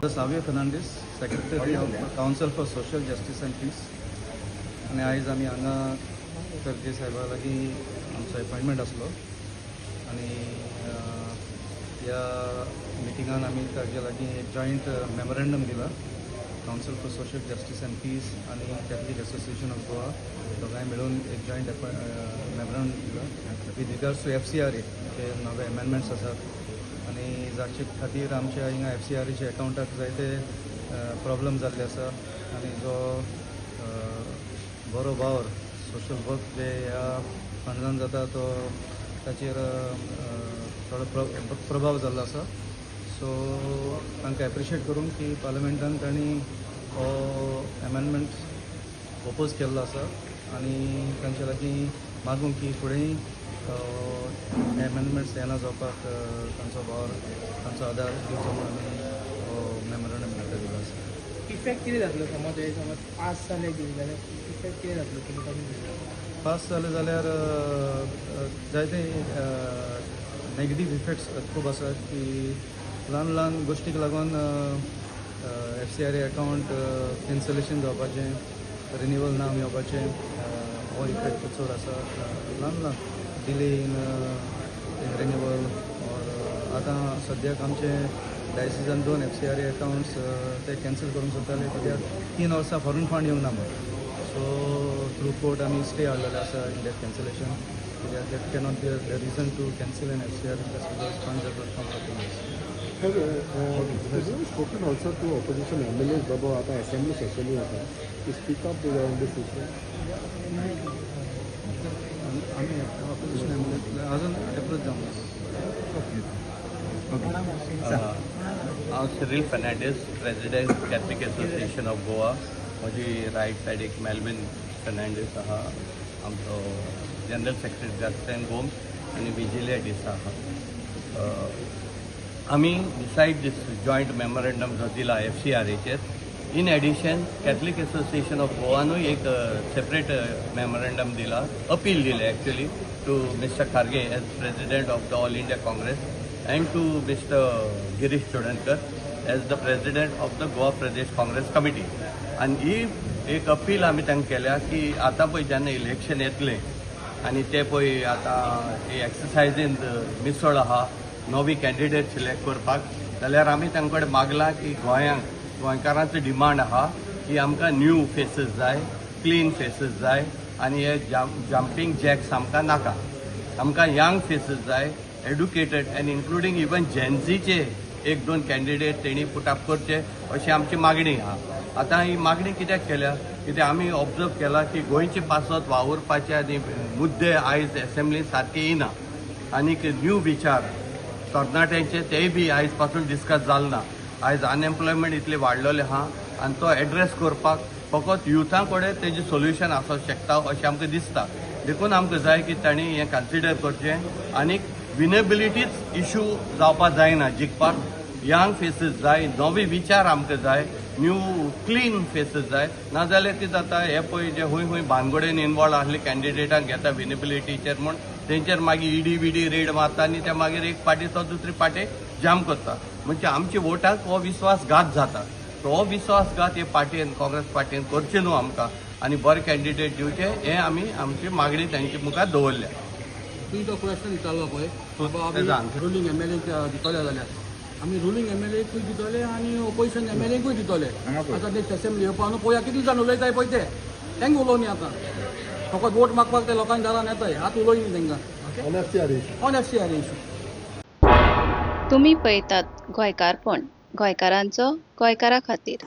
Savio Fernandes, secretary of council for social justice and peace. आणि आयज आमी हांगा खर्गे साहेबा लागीं आमचो अपॉयंटमेंट आसलो आनी ह्या मिटिंगान आमी ताजे लागीं एक जॉयंट मेमोरेंडम दिला. Council for social justice and peace आणि कॅथलिक असोसिएशन ऑफ गोवा दोगांय मेळून एक जॉयंट मेमोरेंडम दिला विथ रिगार्ड्स टू FCRA जे नवे अमेंडमेंट्स आसात आणि जाचे खातीर आमच्या हिंगा FCRAच्या अकाउंटाक जायते प्रॉब्लेम जाल्ले आसा आणि जो बरो वावर सोशल वर्क जे ह्या फंडान जाता तो ताचेर थोडो प्रभाव जाल्लो आसा. सो तांकां एप्रिशिएट करून की पार्लमेंटान तांणी हो अमेंडमेंट ओपोज केल्लो आसा आणि तांचे लागीं मागूं की फुडेंय अमेंडमेंट्स येना जावपाक तांचो वावर तांचो आदार दिवचो म्हणून आमी हो मेमोरेंडम दिलो आसा. इफेक्ट कितें जातलो समज पास जाले जाल्यार इफेक्ट कितें जातलो तुमकां? पास जाले जाल्यार जायते नेगेटीव इफेक्ट्स खूब आसात की ल्हान ल्हान गोश्टीक लागून FCRA अकाउंट कॅन्सलेशन जावपाचें, रिन्यूवल ना मेळपाचें हो इफेक्ट चड आसा. ल्हान ल्हान डिले इन रिन्यूवल और आतां सद्याक आमचे डायसिजान 2 FCRA अकाउंट्स ते कॅन्सल करूंक सोदताले कित्याक 3 वर्सां फॉरेन फंड येवंक ना म्हणून. सो थ्रू कोर्ट आमी स्टे हाडलेले आसा इन दॅट कॅन्सलेशन कित्याक that cannot be the reason to cancel an FCRA just because funds are from government. Has you spoken also to opposition MLAs बाबा आता assembly session होता to speak up on this issue? आम्ही opposition अजून approach जाऊन हांव Cyril Fernandes, president Catholic association of Goa. म्हजी right सायडीक Melvin Fernandes आहा, आमचो जनरल सेक्रेटरी गास्टेन गोम्स आनी विजिलिया डिसा आहा. आमी डिसायड दीस जॉयंट मेमोरेंडम जो दिला FCRAचेर. In addition Catholic association of गोवानूय एक सेपरेट मेमोरेंडम दिला, अपील दिले actually to mister Kharge as president of the all India Congress and to Mr. Girish Chodankar as the president of the Goa Pradesh Congress Committee. And ही एक appeal आमी तांकां केल्या की आतां पळय जेन्ना इलेक्शन येतलें आनी ते पळय आतां एक्सरसायजीन मिसळ आहा नवी कॅन्डिडेट सिलेक्ट करपाक, जाल्यार आमी तांचे कडेन मागलां की गोंयकारांचो डिमांड आहा की आमकां न्यू फेसीस जाय, क्लीन फेसीस जाय आनी हे जम्पिंग जॅक्स आमकां नाका. आमकां यंग फेसीस जाय, एड्युकेटेड एंड इन्क्लुडींग इवन जेन्झीचे 1-2 कॅन्डिडेट तेणी पुटअप करचे अशी आमची मागणी आहा. आतां ही मागणी कित्याक केल्या कित्याक आमी ऑब्जर्व केला की गोंयचे पासत वावुरपाचे आनी मुद्दे आयज असेंब्लीन सारके येना आनीक न्यू विचार तरणाट्यांचे तेय बी आयज पासून डिस्कस जाल ना. आयज अनएम्प्लॉयमेंट इतले वाडलेले आहा आनी तो एड्रेस करपाक फकत युथा कडेन तेजें सोल्युशन आसूंक शकता अशें आमकां दिसता. देखून आमकां जाय की तांणी हें कन्सिडर करचें आनीक विनेबिलिटीच इश्यू जावपाक जायना जिखपाक. यंग फेसीस जाय, नवे विचार आमकां जाय, न्यू क्लीन फेसीस जाय. नाजाल्यार कितें जाता हे पळय जे हूंय भानगडेन इनवॉल्व आसले कॅन्डिडेटांक घेता विनेबिलिटीचेर म्हूण तेंचेर मागीर ED रेड मारता आनी ते मागीर एक पार्टी तो दुसरी पार्टी जाम करता. म्हणजे आमच्या वोटाक हो विस्वासघात जाता. तो विस्वासघात हे पार्टीन काँग्रेस पार्टीन करचे न्हू आमकां आनी बरे कॅन्डिडेट दिवचे हे आमी आमची मागणी तांचे मुखार दवरल्या. तुमी तो क्वेश्चन विचारलो पळय आमी रुलींग MLA दितले जाल्यार आमी रुलींग MLAकूय दितले आनी ऑपोजिशन MLAकूय दितले. आतां ते असेंब्ली येवपा न्हू पळया कितले जाण उलयताय पळय ते तेंका उलोवनी आतां फकत वोट मागपाक ते लोकांनी दारान येताय आतां उलोवनी तेंकां ऑन FCRA इश्यू. तुम्ही पळयतात गोंयकारपण, गोंयकारांचो गोंयकारा खातीर.